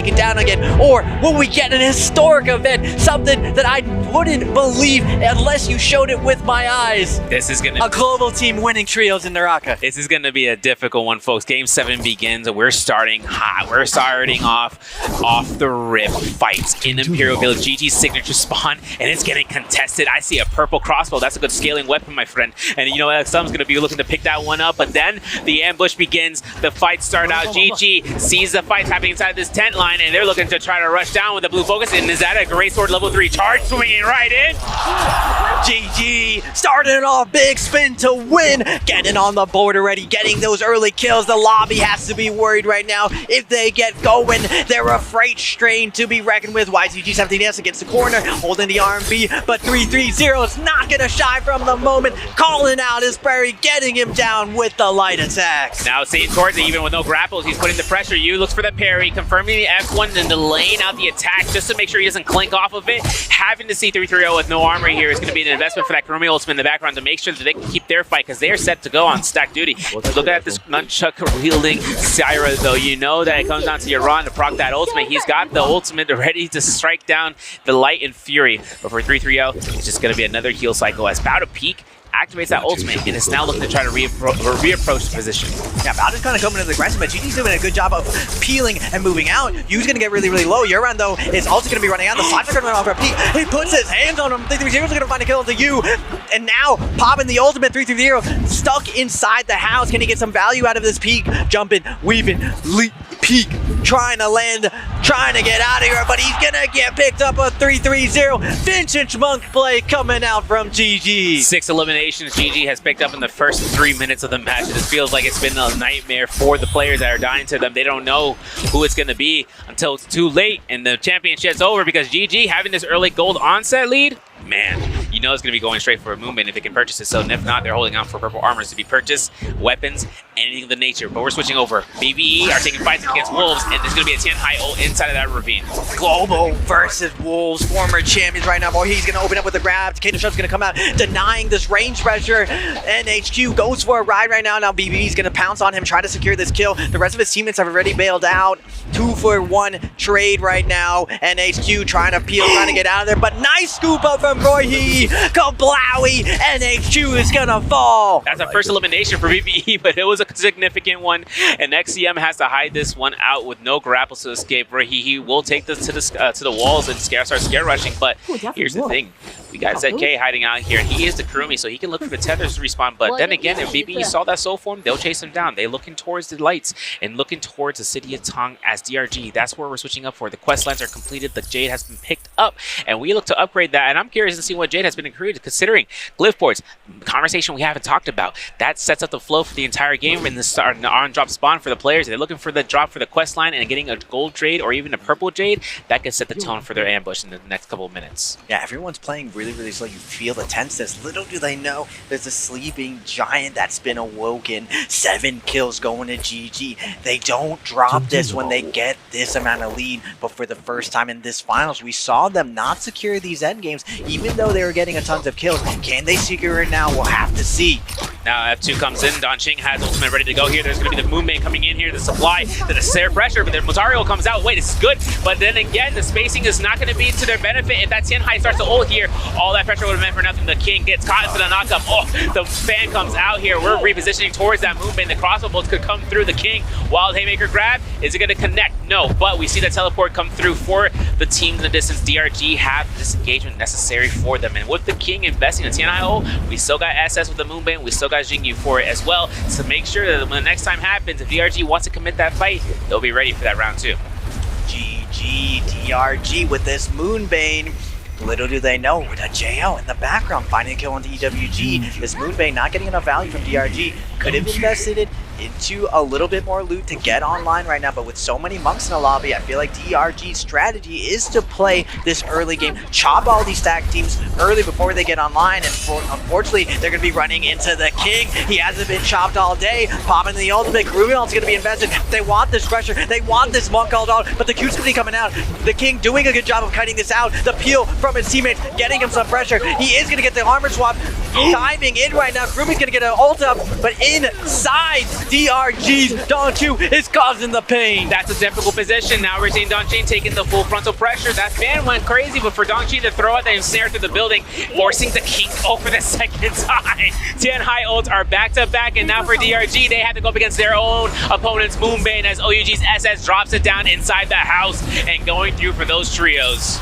take it down again? Or will we get an historic event? Something that I wouldn't believe unless you showed it with my eyes. This is going to a global team winning trios in Naraka. This is going to be a difficult one, folks. Game 7 begins, and we're starting hot. We're starting off the rip fights in Imperial Village. GG's signature spawn, and it's getting contested. I see a purple crossbow. That's a good scaling weapon, my friend. And you know, XM's going to be looking to pick that one up, but then the ambush begins. The fights start out. GG sees the fights happening inside this tent line, and they're looking to try to rush down with the blue focus. And is that a great sword level 3 charge swinging right in? GG starting off big spin to win, getting on the board already, getting those early kills. The lobby has to be worried right now. If they get going, they're a freight strain to be reckoned with. YZG17S against the corner, holding the RMB, but 330 is not gonna shy from the moment. Calling out his Prairie, getting him down with the light attacks. Now seeing towards it, even with no grapples, he's putting the pressure. You looks for the parry, confirming the F1 and delaying out the attack just to make sure he doesn't clink off of it. Having to see 330 with no armor here is going to be an investment for that Kurumi ultimate in the background to make sure that they can keep their fight, because they are set to go on stack duty. Look at this nunchuck wielding Syra though. You know that it comes down to Yaron to proc that ultimate. He's got the ultimate ready to strike down the light and fury. But for 330, it's just going to be another heal cycle as Bow to peak activates that ultimate, and is now looking to try to reapproach the position. Yeah, Bowder's kind of coming into the aggressive, but GG's doing a good job of peeling and moving out. Yu's going to get really, really low. Yuran, though, is also going to be running out. The slides are going to run off for Pete. He puts his hands on him. 330's going to find a kill into Yu. And now, popping the ultimate, 330 stuck inside the house. Can he get some value out of this peak? Jumping, weaving, leap, peak, trying to land, trying to get out of here, but he's going to get picked up a 330. Vintage Monk play coming out from GG. 6 eliminations GG has picked up in the first 3 minutes of the match. It feels like it's been a nightmare for the players that are dying to them. They don't know who it's going to be until it's too late and the championship's over, because GG having this early gold onset lead, man, you know it's going to be going straight for a Moonbane if it can purchase it. So if not, they're holding out for purple armors to be purchased, weapons, anything of the nature. But we're switching over. BBE are taking fights against Wolves, and there's going to be a Tianhai ult inside of that ravine. Global versus Wolves, former champions right now. Boy, he's going to open up with the grab. Kato Shup's going to come out, denying this range pressure. NHQ goes for a ride right now. Now BBE's going to pounce on him, try to secure this kill. The rest of his teammates have already bailed out. 2-for-1 trade right now. NHQ trying to peel, trying to get out of there. But nice scoop up from Roy. Kablowy. NHQ is going to fall. That's a first elimination for BBE, but it was a significant one. And XCM has to hide this one out with no grapples to escape. He will take this to the walls and start scare rushing. But here's the thing. We got ZK hiding out here. He is the Kurumi, so he can look for the tethers to respawn. But then again, if BBE saw that soul form, they'll chase him down. They're looking towards the lights and looking towards the city of Tong as DRG. That's where we're switching up for. The quest lines are completed. The Jade has been picked up, and we look to upgrade that. And I'm curious to see what Jade has been created, considering glyph boards, conversation we haven't talked about. That sets up the flow for the entire game in the on-drop spawn for the players. They're looking for the drop for the quest line, and getting a gold Jade or even a purple Jade, that could set the tone for their ambush in the next couple of minutes. Yeah, everyone's playing really, really slow. You feel the tenseness. Little do they know, there's a sleeping giant that's been awoken. 7 kills going to GG. They don't drop this when they get this amount of lead, but for the first time in this finals, we saw them not secure these end games, even though they were getting a tons of kills. Can they secure it now? We'll have to see. Now F2 comes in. Don Ching has ultimate ready to go here. There's going to be the Moonbane coming in here, the supply, the Sarah pressure, but then Motario comes out. Wait, this is good, but then again, the spacing is not going to be to their benefit. If that Tianhai starts to ult here, all that pressure would have meant for nothing. The King gets caught into the knockup. Oh, the fan comes out here. We're repositioning towards that Moonbane. The crossbow bolts could come through the King. Wild Haymaker grab. Is it going to connect? No, but we see the teleport come through for the teams in the distance. DRG have the disengagement necessary for them, and with the King investing in Tianhai ult, we still got SS with the Moonbane. We still got Jingyu for it as well, to make sure that when the next time happens, if DRG wants to commit that fight, they'll be ready for that round 2. GG DRG with this Moonbane. Little do they know, with a JL in the background finding a kill on EWG. This Moonbane not getting enough value from DRG. Could have invested it into a little bit more loot to get online right now, but with so many monks in the lobby, I feel like DRG's strategy is to play this early game, chop all these stack teams early before they get online, and unfortunately, they're going to be running into the King. He hasn't been chopped all day, popping the ultimate. Ruben's going to be invested. They want this pressure, they want this monk called out, but the Q's going to be coming out. The King doing a good job of cutting this out. The peel from his teammates, getting him some pressure. He is going to get the armor swap, diving in right now. Ruben's going to get an ult up, but inside DRG's Donchu is causing the pain. That's a difficult position. Now we're seeing Dongqing taking the full frontal pressure. That fan went crazy, but for Dongqing to throw it and snare through the building, forcing the King for the second time. 10 high ults are back-to-back, and now for DRG, they have to go up against their own opponent's Moonbane as OUG's SS drops it down inside the house and going through for those trios.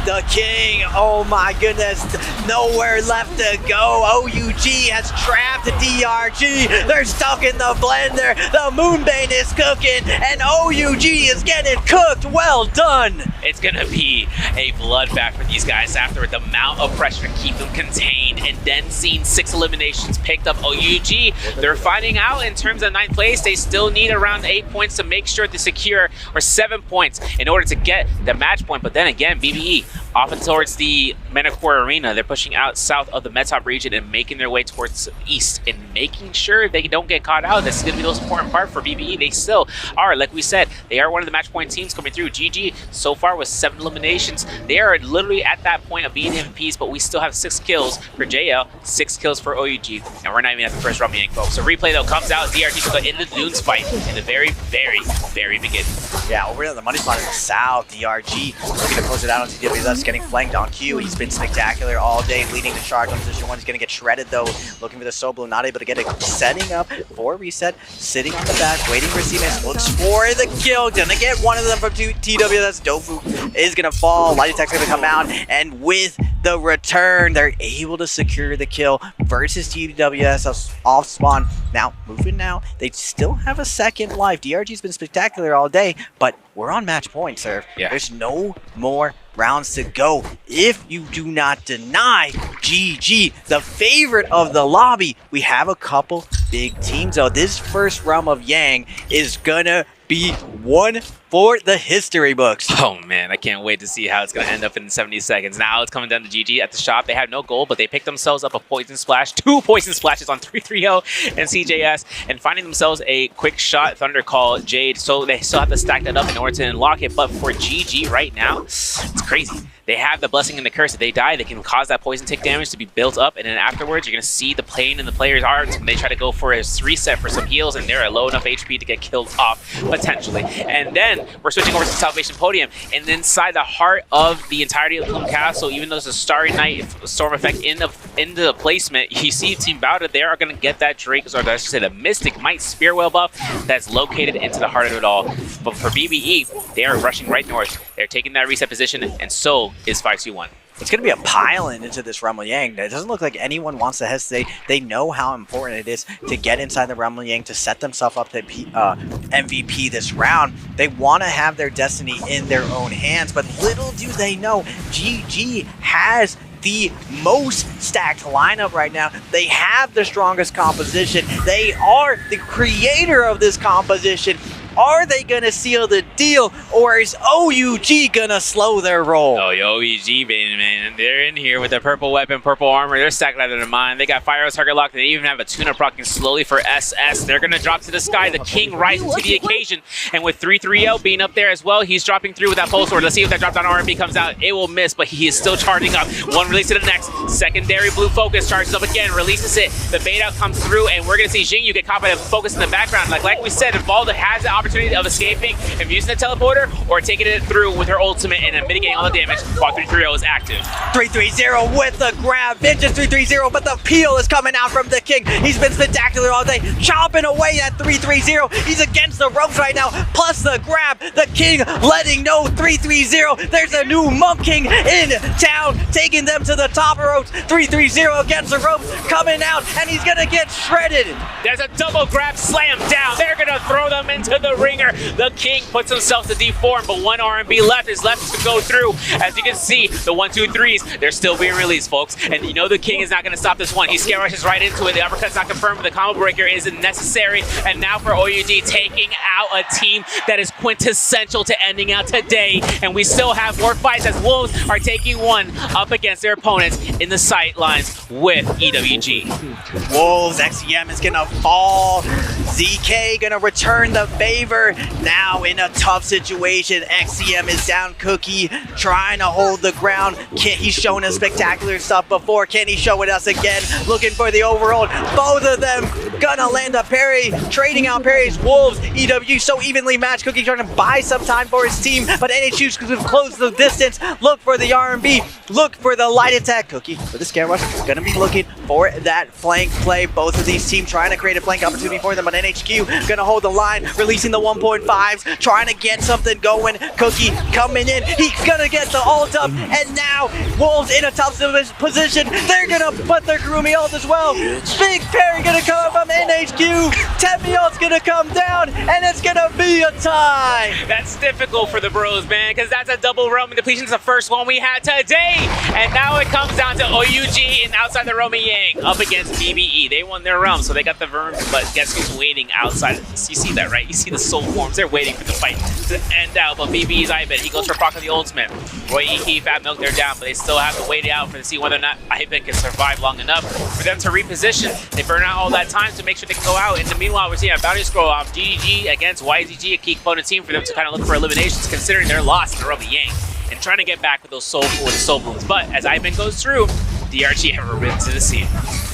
The King, oh my goodness, nowhere left to go. OUG has trapped DRG. They're stuck in the blender. The Moonbane is cooking, and OUG is getting cooked. Well done. It's gonna be a bloodbath for these guys after the amount of pressure to keep them contained, and then seeing 6 eliminations picked up. OUG, they're finding out in terms of 9th place, they still need around 8 points to make sure to secure, or 7 points in order to get the match point. But then again, BBE off and towards the Manticore Arena. They're pushing out south of the Metop region and making their way towards east and making sure they don't get caught out. This is going to be the most important part for BBE. They still are, like we said, they are one of the match point teams coming through. GG so far with 7 eliminations. They are literally at that point of being MVPs, but we still have 6 kills for JL, 6 kills for OUG, and we're not even at the first Rumble Yank, folks. So replay though comes out. DRG took in the Dunes fight in the very, very, very beginning. Yeah, over at the money spot in the south, DRG looking to close it out on TWS, getting flanked on Q. He's been spectacular all day, leading the charge on position 1. He's going to get shredded though, looking for the Soul Blue, not able to get it, setting up for reset, sitting on the back, waiting for C-Mans, looks for the kill, gonna get one of them from TWS. Dofu is going to fall, Light Attack's going to come out, and with the return, they're able to secure the kill versus TWS off spawn. Now, moving now, they still have a second life. DRG's been spectacular all day, but we're on match point, sir. Yeah. There's no more rounds to go. If you do not deny GG, the favorite of the lobby, we have a couple big teams. So this first Realm of Yang is gonna be one for the history books. Oh man, I can't wait to see how it's going to end up in 70 seconds. Now it's coming down to GG at the shop. They have no gold, but they picked themselves up a Poison Splash, 2 Poison Splashes on 330 and CJS, and finding themselves a quick shot Thunder Call Jade. So they still have to stack that up in order to unlock it. But for GG right now, it's crazy. They have the Blessing and the Curse. If they die, they can cause that poison tick damage to be built up, and then afterwards, you're going to see the pain in the player's arms when they try to go for a reset for some heals, and they're at low enough HP to get killed off, potentially. And then we're switching over to Salvation Podium, and inside the heart of the entirety of Plume Castle, even though there's a Starry Night Storm effect in the placement, you see Team Bowda, they are going to get that Drake, or I should say the Mystic Might Spearwell buff that's located into the heart of it all. But for BBE, they are rushing right north. They're taking that reset position, and so is 521. It's going to be a pile-in into this Rumble Yang. It doesn't look like anyone wants to hesitate. They know how important it is to get inside the Rumble Yang, to set themselves up to MVP this round. They want to have their destiny in their own hands, but little do they know, GG has the most stacked lineup right now. They have the strongest composition. They are the creator of this composition. Are they going to seal the deal, or is OUG going to slow their roll? Oh, OUG, baby, man. They're in here with their purple weapon, purple armor. They're stacked out of their mind. They got Fire Target Lock. They even have a tune-up rocking slowly for SS. They're going to drop to the sky. The King rises to the occasion. And with 330 being up there as well, he's dropping through with that pulse sword. Let's see if that drop down R&B comes out. It will miss, but he is still charging up. One release to the next. Secondary blue focus charges up again, releases it. The bait out comes through, and we're going to see Jingyu get caught by the focus in the background. Like we said, if Balda has the opportunity of escaping and using the teleporter, or taking it through with her ultimate and mitigating all the damage while 330 is active. 330 with the grab. Vintage 330, but the peel is coming out from the King. He's been spectacular all day, chopping away at 330. He's against the ropes right now, plus the grab. The King letting know 330. There's a new Monk King in town, taking them to the top ropes. 330 against the ropes, coming out, and he's gonna get shredded. There's a double grab slam down. They're gonna throw them into the ringer. The King puts himself to deform, but one R&B left is left to go through. As you can see, the 1, 2, 3s, they're still being released, folks. And you know the King is not going to stop this one. He scare rushes right into it. The uppercut's not confirmed, but the combo breaker isn't necessary. And now for OUG, taking out a team that is quintessential to ending out today. And we still have more fights as Wolves are taking one up against their opponents in the sightlines with EWG. Wolves, XCM is going to fall. ZK going to return the favor. Now in a tough situation, XCM is down. Cookie trying to hold the ground. He's shown us spectacular stuff before. Can he show it us again? Looking for the overhold. Both of them gonna land a parry, trading out parries. Wolves, EW so evenly matched. Cookie trying to buy some time for his team, but NHU's going to close the distance. Look for the R&B, look for the light attack. Cookie for the scare rush, gonna be looking for that flank play. Both of these teams trying to create a flank opportunity for them, but NHQ gonna hold the line, releasing the 1.5s, trying to get something going. Cookie coming in, he's gonna get the ult up, and now Wolves in a tough position. They're gonna put their Kurumi ult as well. Big parry gonna come from NHQ. Temi ult's gonna come down, and it's gonna be a tie. That's difficult for the bros, man, because that's a double roaming depletion. It's the first one we had today, and now it comes down to OUG and outside the Romy Yang up against BBE. They won their realm, so they got the Verms, but guess who's waiting outside? You see that, right? You see the soul forms. They're waiting for the fight to end out, but BBE's Aizen, he goes for proc of the ultimate. Roy E, Fat Milk, they're down, but they still have to wait it out to see whether or not Aizen can survive long enough for them to reposition. They burn out all that time to make sure they can go out. In the meanwhile, we're seeing a bounty scroll off GGG against YZG, a key opponent team for them to kind of look for eliminations, considering their loss to Romy Yang and trying to get back with those soul blooms. But as Aizen goes through, DRG have risen to the scene.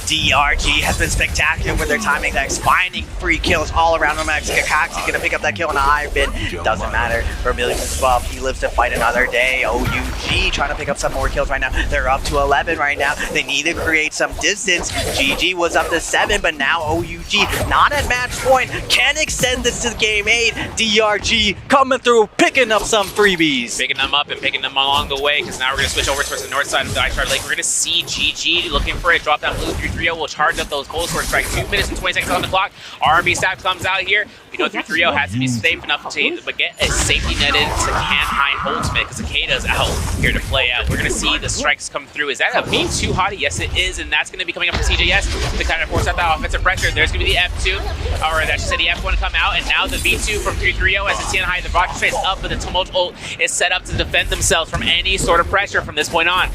DRG has been spectacular with their timing decks, finding free kills all around him. Kakaxi's gonna pick up that kill on Aizen. Doesn't matter. Vermilion's buff. He lives to fight another day. OUG trying to pick up some more kills right now. They're up to 11 right now. They need to create some distance. GG was up to 7, but now OUG not at match point. Can extend this to game 8. DRG coming through, picking up some freebies. Picking them up and picking them along the way, because now we're gonna switch over towards the north side of the Ice Lake. We're gonna see GG looking for a drop down blue 3-3-0 will charge up those cold sword strikes. 2 minutes and 20 seconds on the clock. R&B staff comes out here. We know 3-3-0 has to be safe enough to get a safety netted to can high ultimate, because Akeda's out here to play out. We're gonna see the strikes come through. Is that a V2 hottie? Yes, it is, and that's gonna be coming up for CJS to kind of force out that offensive pressure. There's gonna be the F2, or that should say the F1 come out, and now the V2 from 3-3-0 as the TN high, the rocket straight up, but the Tumult ult is set up to defend themselves from any sort of pressure from this point on.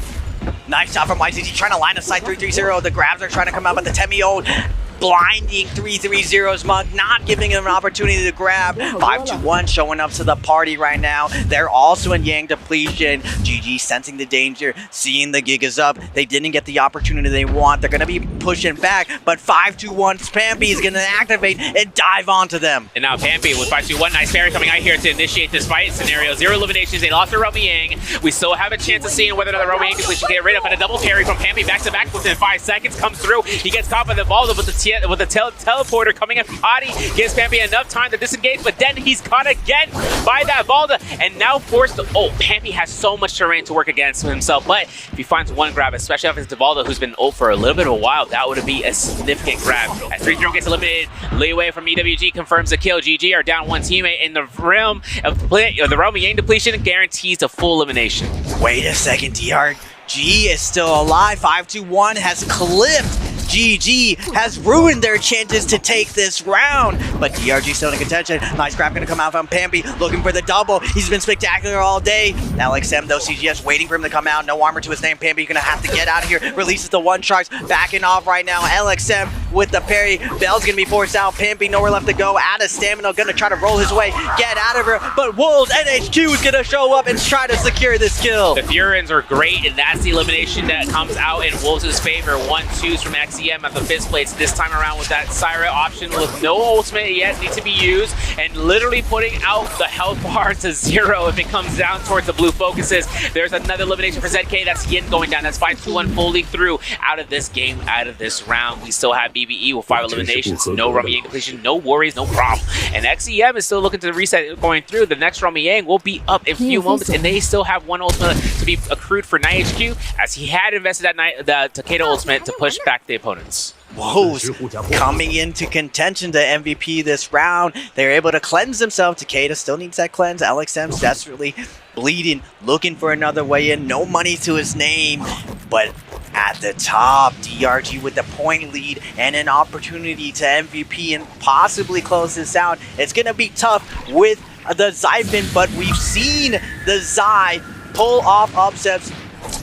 Nice job from YZG trying to line of sight 3-3-0. The grabs are trying to come out, but the Temi ult blinding 3-3-0's Monk, not giving him an opportunity to grab. 5-2-1 showing up to the party right now. They're also in Yang depletion. GG sensing the danger, seeing the gig is up. They didn't get the opportunity they want. They're going to be pushing back, but 5-2-1 Spampy is going to activate and dive onto them. And now Pampy with 5-2-1. Nice parry coming out here to initiate this fight scenario. 0 eliminations. They lost to Romy Yang. We still have a chance of seeing whether or not the Romy Yang depletion can get rid of, and a double parry from Pampy back to back within 5 seconds comes through. He gets caught by the Valda with the teleporter coming in from Hottie, gives Pampy enough time to disengage, but then he's caught again by that Valda and now forced to Pampy has so much terrain to work against himself, but if he finds one grab, especially off his Devalda, who's been ult for a little bit of a while, that would be a significant grab. As 3-0 gets eliminated, Leeway from EWG confirms the kill. GG are down one teammate in the realm of the Romy Yang depletion, guarantees a full elimination. Wait a second, DRG is still alive. 5-2-1 has clipped. GG has ruined their chances to take this round, but DRG still in contention. Nice grab gonna come out from Pampy, looking for the double. He's been spectacular all day. LXM though, CGS waiting for him to come out. No armor to his name. Pampy gonna have to get out of here. Releases the one charge, backing off right now. LXM with the parry. Bell's gonna be forced out. Pampy nowhere left to go. Out of stamina, gonna try to roll his way, get out of here. But Wolves NHQ is gonna show up and try to secure this kill. The Furins are great, and that's the elimination that comes out in Wolves' favor. 1-2s from XEM at the fist plates this time around with that Syra option with no ultimate yet need to be used, and literally putting out the health bar to 0 if it comes down towards the blue focuses. There's another elimination for ZK. That's Yin going down. That's 5-2-1 fully through out of this game, out of this round. We still have BBE with 5 eliminations, no Romy Yang depletion, no worries, no problem. And XEM is still looking to reset going through. The next Romy Yang will be up in a few moments, and they still have one ultimate to be accrued for NightHQ, as he had invested that the Takeda ultimate to push back the opponents. Wolves coming into contention to MVP this round. They're able to cleanse themselves. Takeda still needs that cleanse. LXM's desperately bleeding, looking for another way in. No money to his name. But at the top, DRG with the point lead and an opportunity to MVP and possibly close this out. It's going to be tough with the Zyvin, but we've seen the Zai pull off upsets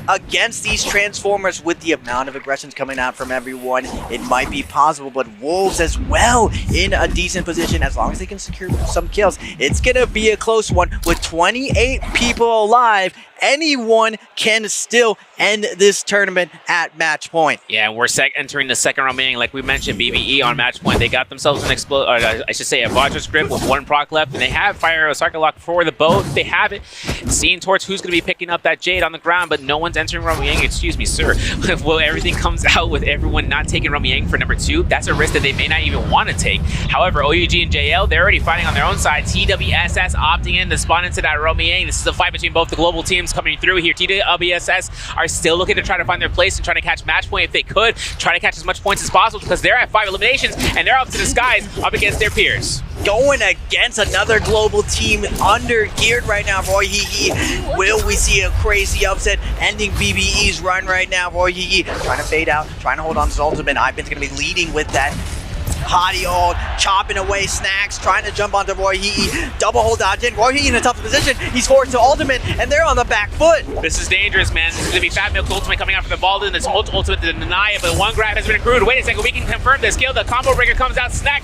against these Transformers with the amount of aggressions coming out from everyone, it might be possible, but Wolves as well in a decent position as long as they can secure some kills. It's gonna be a close one with 28 people alive. Anyone can still end this tournament at match point. Yeah, and we're entering the second round, meaning, like we mentioned, BBE on match point. They got themselves an I should say a Vajra script with 1 proc left, and they have Fire Sarkalock for the bow. They have it. Seeing towards who's going to be picking up that Jade on the ground, but no one's entering Romyang. Excuse me, sir. Well, everything comes out with everyone not taking Romyang for number 2. That's a risk that they may not even want to take. However, OUG and JL, they're already fighting on their own side. TWSS opting in to spawn into that Romyang. This is a fight between both the global teams coming through here. TWSS are still looking to try to find their place and try to catch match point if they could. Try to catch as much points as possible because they're at 5 eliminations and they're up to the skies up against their peers. Going against another global team under geared right now, Roy Hee. Will we see a crazy upset ending BBE's run right now? Roy Hee trying to fade out, trying to hold on to his ultimate. Ivan's going to be leading with that. Hottie ult, chopping away Snacks, trying to jump onto Roy Hee. Double hold dodge in. Roy Hee in a tough position. He's forced to ultimate, and they're on the back foot. This is dangerous, man. This is going to be Fat Milk ultimate coming out from the Balden. This ultimate to deny it, but one grab has been accrued. Wait a second, we can confirm this kill. The combo breaker comes out. Snack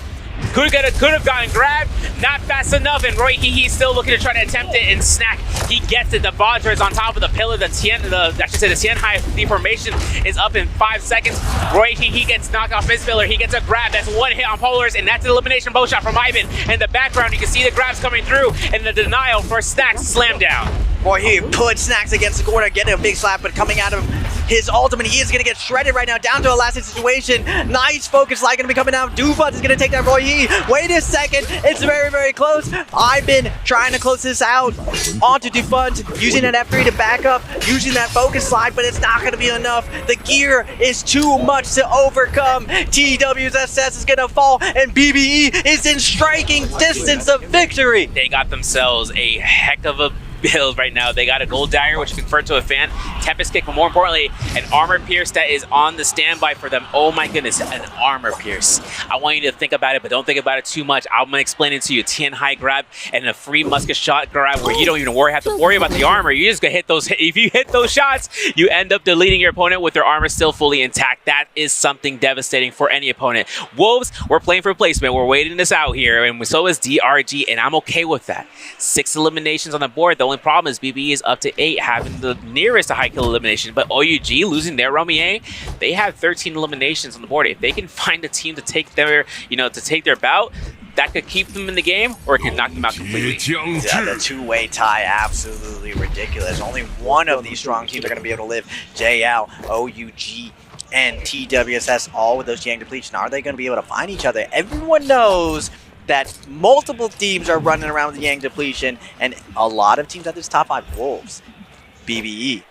could have gotten grabbed, not fast enough, and Roy Hee still looking to try to attempt it, and Snack, he gets it. The Vajra is on top of the pillar. The Tianhai deformation is up in 5 seconds. Roy Hee gets knocked off his pillar. He gets a grab. That's 1 hit on Polars, and that's an elimination bow shot from Ivan. In the background, you can see the grabs coming through, and the denial for Snack's slam down. Roy Hee put Snacks against the corner, getting a big slap, but coming out of his ultimate, he is going to get shredded right now, down to a last hit situation. Nice focus light going to be coming out. Dufut is going to take that Roy Hee. Wait a second, it's very, very close. Ivan trying to close this out onto Dufut, using an F3 to back up, using that focus slide, but it's not going to be enough. The gear is too much to overcome. TWSS is going to fall, and BBE is in striking distance of victory. They got themselves a heck of a build right now. They got a gold dagger, which is converted to a fan, Tempest kick, but more importantly, an armor pierce that is on the standby for them. Oh my goodness, an armor pierce. I want you to think about it, but don't think about it too much. I'm gonna explain it to you. Tianhai grab and a free musket shot grab where you don't even have to worry about the armor. You just gonna hit those. If you hit those shots, you end up deleting your opponent with their armor still fully intact. That is something devastating for any opponent. Wolves, we're playing for placement. We're waiting this out here, and so is DRG, and I'm okay with that. 6 eliminations on the board. The only problem is BBE is up to 8, having the nearest to high kill elimination, but OUG losing their Romyang, they have 13 eliminations on the board. If they can find a team to take their, bout, that could keep them in the game, or it can knock them out completely. Yeah, the two-way tie, absolutely ridiculous. Only one of these strong teams are going to be able to live. JL, OUG, and TWSS, all with those Yang depletion. Are they going to be able to find each other? Everyone knows that multiple teams are running around with the Yang depletion, and a lot of teams at this top 5, Wolves, BBE,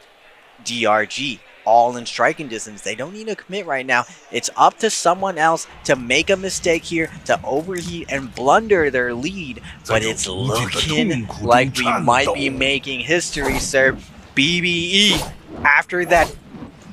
DRG, all in striking distance. They don't need to commit right now. It's up to someone else to make a mistake here, to overheat and blunder their lead, but it's looking like we might be making history, sir. BBE, after that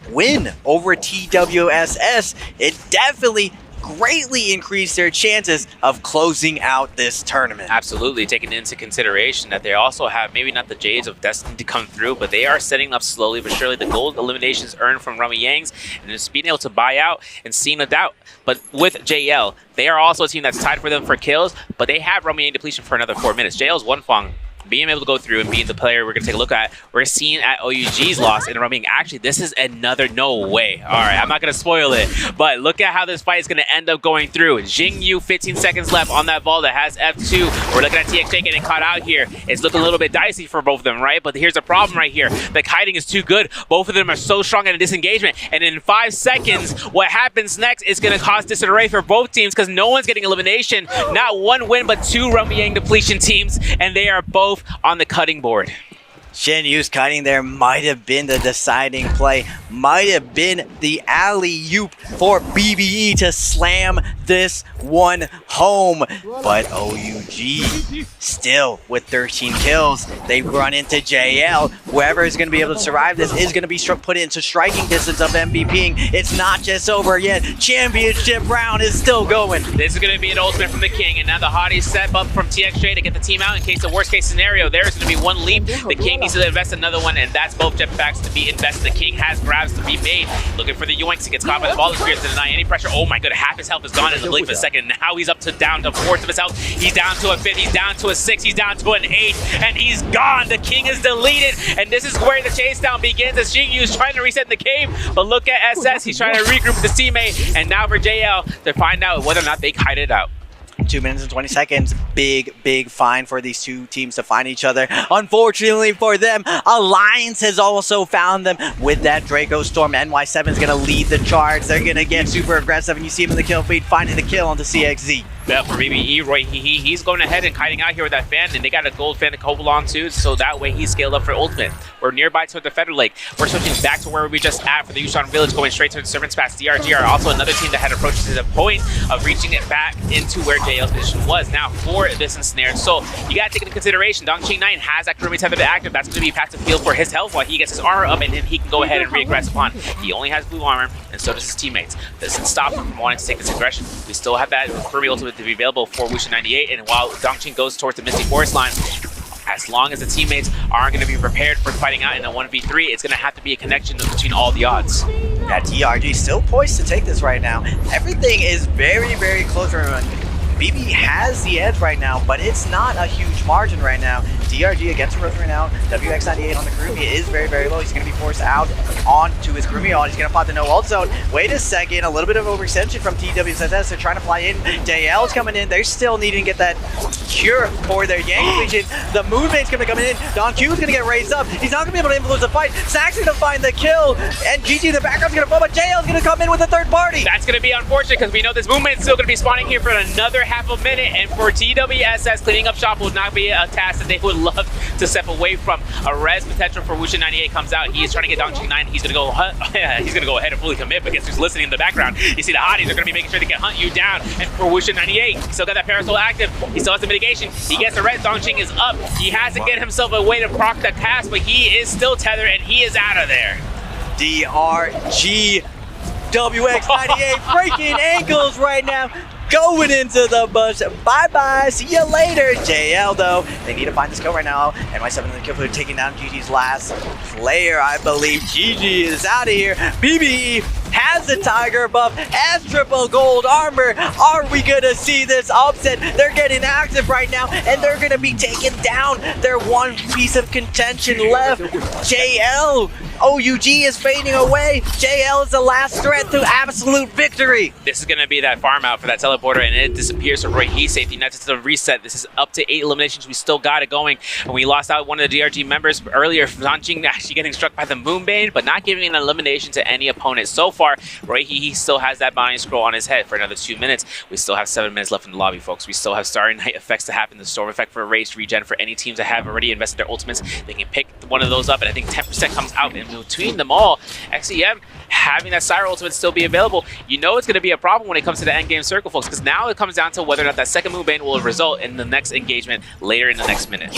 win over TWSS, it definitely greatly increase their chances of closing out this tournament. Absolutely, taking into consideration that they also have maybe not the Jades of Destiny to come through, but they are setting up slowly but surely the gold eliminations earned from Romyangs and just being able to buy out and seeing a doubt. But with JL, they are also a team that's tied for them for kills, but they have Romyang depletion for another 4 minutes. JL's one Fong being able to go through and being the player we're going to take a look at. We're seeing at OUG's loss in Romyang. Actually, this is another no way. All right, I'm not going to spoil it, but look at how this fight is going to end up going through. Jingyu, 15 seconds left on that ball that has F2. We're looking at TXJ getting caught out here. It's looking a little bit dicey for both of them, right? But here's the problem right here. The kiting is too good. Both of them are so strong at a disengagement. And in 5 seconds, what happens next is going to cause disarray for both teams because no one's getting elimination. Not 1 win, but 2 Romyang depletion teams, and they are both on the cutting board. Shen Yu's cutting there might have been the deciding play, might have been the alley-oop for BBE to slam this one home. But OUG still with 13 kills. They run into JL. Whoever is going to be able to survive this is going to be put into striking distance of MVPing. It's not just over yet. Championship round is still going. This is going to be an ultimate from the King, and now the hotties step up from TXJ to get the team out in case the worst case scenario. There's going to be one leap. The King needs to invest another one, and that's both jetpacks to be invested. The King has grabs to be made. Looking for the yoinks. He gets caught by the ball of spears to deny any pressure. Oh my god, half his health is gone in the blink of a second. Now he's up to down to 4th of his health. He's down to a 5th. He's down to a 6th. He's down to an 8th. And he's gone. The King is deleted. And this is where the chase down begins as Xingyu is trying to reset in the cave. But look at SS. He's trying to regroup with his teammate. And now for JL to find out whether or not they kite it out. 2 minutes and 20 seconds. Big fine for these two teams to find each other. Unfortunately for them, Alliance has also found them with that Draco Storm. NY7 is going to lead the charge. They're going to get super aggressive, and you see him in the kill feed, finding the kill onto CXZ. Yeah, for BBE, Roy, he's going ahead and kiting out here with that fan, and they got a gold fan to hold on to, so that way he's scaled up for ultimate. We're nearby to the Feather Lake. We're switching back to where we just at for the Yushan Village, going straight to the Servants Pass. DRG are also another team that had approached to the point of reaching it back into where JL's position was. Now for this ensnared, so you gotta take into consideration, Dongqing 9 has that Kurumi tether active. That's going to be passive field for his health while he gets his armor up, and then he can go ahead and reaggress upon. He only has blue armor, and so does his teammates. Doesn't stop him from wanting to take this aggression. We still have that Kurumi ultimate to be available for Wuxia 98, and while Dongqing goes towards the Misty Forest line, as long as the teammates aren't going to be prepared for fighting out in a 1v3, it's going to have to be a connection between all the odds. Yeah, DRG still poised to take this right now. Everything is very close. BB has the edge right now, but it's not a huge margin right now. DRG against Rose right now. WX98 on the Kurumi is very low. He's going to be forced out onto his Kurumi ult. He's going to pop the no ult zone. Wait a second, a little bit of overextension from TWSS. They're trying to fly in. JL's coming in. They're still needing to get that cure for their Yang Legion. The Moonbane's going to come in. Don Q's going to get raised up. He's not going to be able to influence the fight. Sack's going to find the kill, and GG in the background's going to fall, but JL's going to come in with a third party. That's going to be unfortunate because we know this Moonbane's still going to be spawning here for another half a minute, and for TWSS, cleaning up shop would not be a task that they would love to step away from. A res potential for Wuxia 98 comes out. He is trying to get Dongqing 9. He's going to go ahead and fully commit, but guess who's listening in the background? You see the hotties are going to be making sure they can hunt you down, and for Wuxia 98, he still got that Parasol active. He still has the mitigation. He gets the res. Dongqing is up. He has to get himself a way to proc the cast, but he is still tethered, and he is out of there. DRG WX98 breaking ankles right now. Going into the bush. Bye-bye. See you later. JL, though, they need to find this kill right now. NY7 in the kill, taking down GG's last player, I believe. GG is out of here. BBE has the Tiger buff, has triple gold armor. Are we going to see this upset? They're getting active right now, and they're going to be taking down their one piece of contention left. JL. OUG is fading away. JL is the last threat to absolute victory. This is going to be that farm out for that teleporter, and it disappears for Roy. He's safety net to the reset. This is up to 8 eliminations. We still got it going, and we lost out one of the DRG members earlier. Dongqing actually getting struck by the Moonbane, but not giving an elimination to any opponent. So far, Roy he still has that bounty scroll on his head for another 2 minutes. We still have 7 minutes left in the lobby, folks. We still have Starry Night effects to happen, the Storm effect for a Rage regen for any teams that have already invested their ultimates. They can pick one of those up, and I think 10% comes out in between them all. XEM having that Syra ultimate still be available, you know it's going to be a problem when it comes to the end game circle, folks, because now it comes down to whether or not that second Moonbane will result in the next engagement later in the next minute.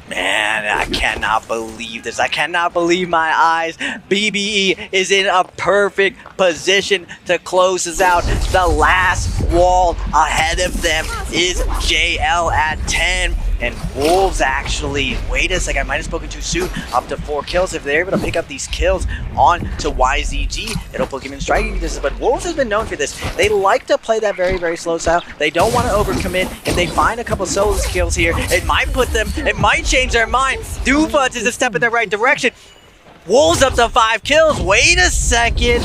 Man, I cannot believe this. I cannot believe my eyes. BBE is in a perfect position to close this out. The last wall ahead of them is JL at 10. And Wolves actually, wait a second, I might have spoken too soon, up to 4 kills. If they're able to pick up these kills on to YZG, it'll put him in striking distance. But Wolves has been known for this. They like to play that very slow style. They don't want to overcommit. If they find a couple solo kills here, it might put them, it might change their mind. Doofuts is a step in the right direction. Wolves up to 5 kills. Wait a second.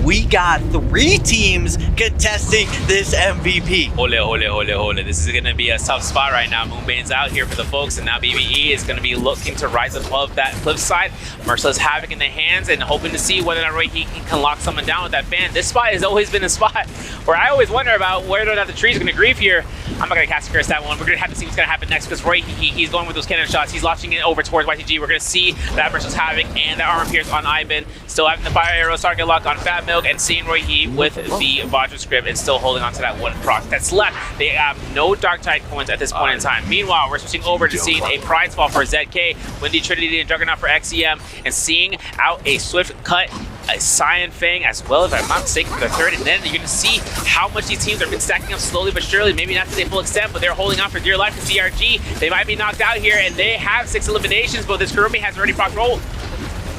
We got 3 teams contesting this MVP. Hold. This is going to be a tough spot right now. Moonbane's out here for the folks, and now BBE is going to be looking to rise above that cliffside. Merciless Havoc in the hands and hoping to see whether or not Roy he can lock someone down with that fan. This spot has always been a spot where I always wonder about whether or not the tree's going to grieve here. I'm not going to cast a curse that one. We're going to have to see what's going to happen next because Roy he's going with those cannon shots. He's launching it over towards YTG. We're going to see that Merciless Havoc and the armor pierce on Ivan. Still having the fire arrows target lock on Fat Milk, and seeing Roy with the Vajra script and still holding on to that one proc that's left. They have no Dark Tide coins at this point in time. Meanwhile, we're switching over to seeing a prize fall for ZK, Windy Trinity and Juggernaut for XEM, and seeing out a swift cut a Cyan Fang, as well, if I'm not mistaken, for the third. And then you're going to see how much these teams have been stacking up slowly but surely. Maybe not to their full extent, but they're holding on for dear life to DRG. They might be knocked out here, and they have 6 eliminations, but this Kurumi has already proc rolled.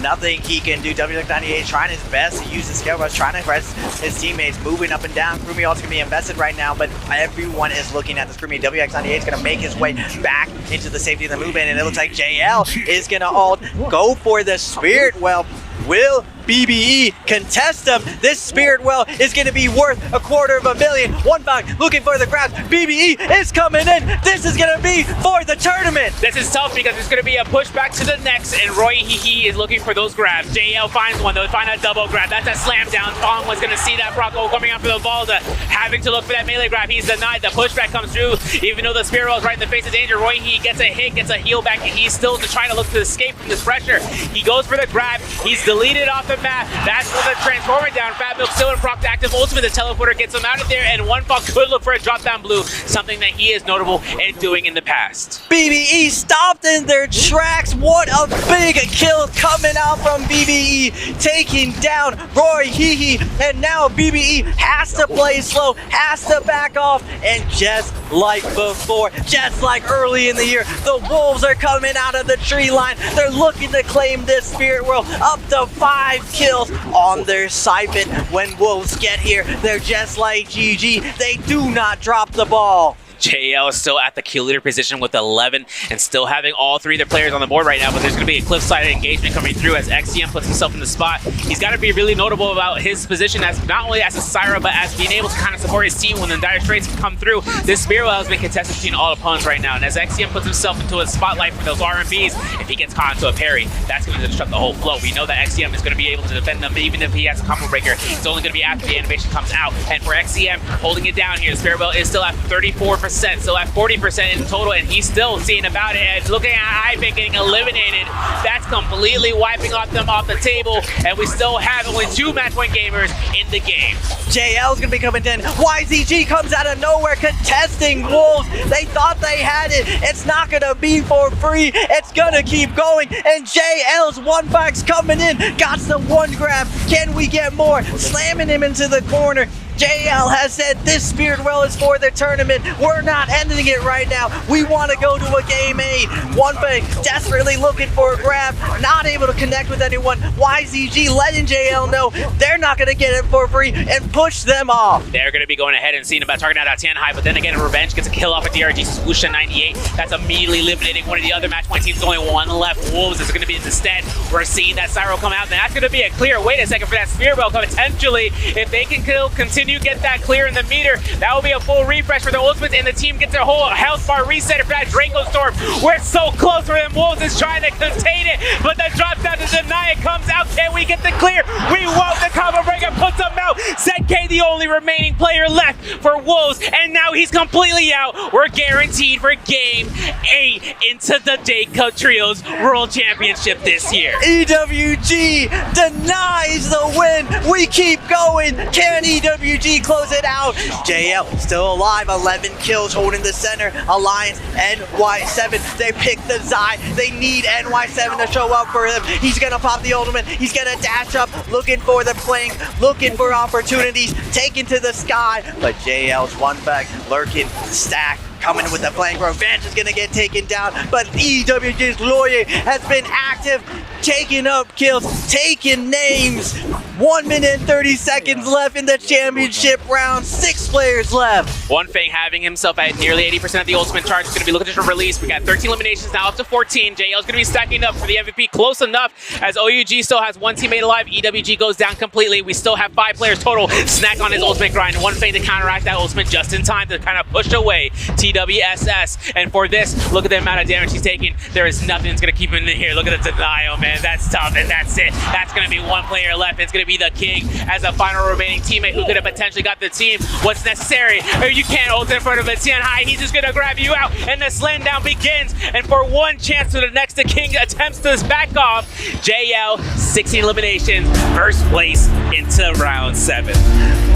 Nothing he can do. WX98 trying his best to use the scale rush, trying to impress his teammates, moving up and down. Kurumi also going to be invested right now, but everyone is looking at this Kurumi. WX98 is going to make his way back into the safety of the movement, and it looks like JL is going to ult, go for the Spirit Well. Will BBE contest him? This Spirit Well is going to be worth $250,000. One back looking for the grab. BBE is coming in. This is going to be for the tournament. This is tough because there's going to be a push back to the next, and Roy Hihi is looking for those grabs. JL finds one. They'll find a double grab. That's a slam down. Fong was going to see that Proco coming out for the Valda, having to look for that melee grab. He's denied. The pushback comes through, even though the Spirit Well is right in the face of danger. Roy Hihi gets a hit, gets a heal back, and he's still trying to look to escape from this pressure. He goes for the grab. He's deleted off the map. That's for the transformer down. Fat Milk still in proc active ultimate. The teleporter gets him out of there, and One Fox could look for a drop down blue, something that he is notable in doing in the past. BBE stopped in their tracks. What a big kill coming out from BBE, taking down Roy Hihi, and now BBE has to play slow, has to back off, and just like before, just like early in the year, the Wolves are coming out of the tree line. They're looking to claim this Spirit World, up to 5 kills on their Siphon. When Wolves get here, they're just like GG. They do not drop the ball. JL is still at the kill leader position with 11 and still having all 3 of their players on the board right now, but there's going to be a cliffside engagement coming through as XCM puts himself in the spot. He's got to be really notable about his position as not only as a Syra, but as being able to kind of support his team when the dire straits come through. This Spirit Well has been contested between all opponents right now, and as XCM puts himself into a spotlight for those RMBs, if he gets caught into a parry, that's going to disrupt the whole flow. We know that XCM is going to be able to defend them, even if he has a combo breaker. It's only going to be after the animation comes out, and for XCM, holding it down here, the Spirit Well is still at 34%. Still at 40% in total, and he's still seeing about it. And looking at Ivan getting eliminated, that's completely wiping them off the table, and we still have only 2 match point gamers in the game. JL's gonna be coming in. YZG comes out of nowhere contesting Wolves. They thought they had it. It's not gonna be for free. It's gonna keep going, and JL's one back's coming in. Got the one grab. Can we get more? Slamming him into the corner. JL has said this Spirit Well is for the tournament. We're not ending it right now. We want to go to a game 8. One Fang desperately looking for a grab, not able to connect with anyone. YZG letting JL know they're not going to get it for free and push them off. They're going to be going ahead and seeing about targeting out Tianhai, but then again, Revenge gets a kill off of DRG Swoosha 98. That's immediately eliminating one of the other match point teams. Only 1 left. Wolves is going to be instead. We're seeing that Cyro come out, and that's going to be a clear. Wait a second for that Spirit Well potentially. If they can continue get that clear in the meter, that will be a full refresh for the ultimates, and the team gets a whole health bar reset for that Draco Storm. We're so close for them. Wolves is trying to contain it, but the drop down to deny it comes out. Can we get the clear? We won't. The combo breaker puts them out. ZK, the only remaining player left for Wolves, and now he's completely out. We're guaranteed for game 8 into the Day Cup Trios World Championship this year. EWG denies the win. We keep going. Can EWG close it out? JL still alive, 11 kills holding the center. Alliance, NY7, they pick the Zai. They need NY7 to show up for him. He's gonna pop the ultimate. He's gonna dash up, looking for the flank, looking for opportunities, taken to the sky. But JL's one back, lurking, stack, coming with the flank. Revenge is gonna get taken down, but EWG's Lawyer has been active, taking up kills, taking names. 1 minute and 30 seconds left in the championship round. 6 players left. One Fang having himself at nearly 80% of the ultimate charge is going to be looking to release. We got 13 eliminations now, up to 14. JL's going to be stacking up for the MVP, close enough as OUG still has 1 teammate alive. EWG goes down completely. We still have 5 players total. Snack on his ultimate grind. One Fang to counteract that ultimate just in time to kind of push away TWSS. And for this, look at the amount of damage he's taking. There is nothing that's going to keep him in here. Look at the denial, man. That's tough, and that's it. That's going to be 1 player left. It's going to be the King as a final remaining teammate who could have potentially got the team what's necessary. Or you can't ult in front of a Tianhai. He's just going to grab you out, and the slam down begins. And for 1 chance to the next, the King attempts to back off. JL, 16 eliminations, first place into round 7.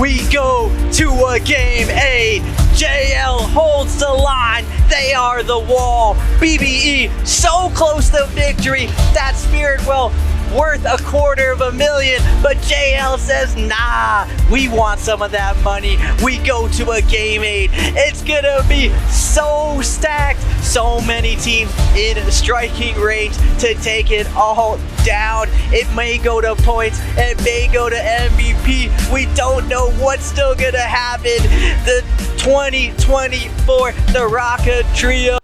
We go to a game 8. JL holds the line. They are the wall. BBE so close to victory. That Spirit Well worth $250,000, but JL says, nah, we want some of that money. We go to a Game 8. It's gonna be so stacked. So many teams in striking range to take it all down. It may go to points. It may go to MVP. We don't know what's still gonna happen. The 2024 Naraka Trio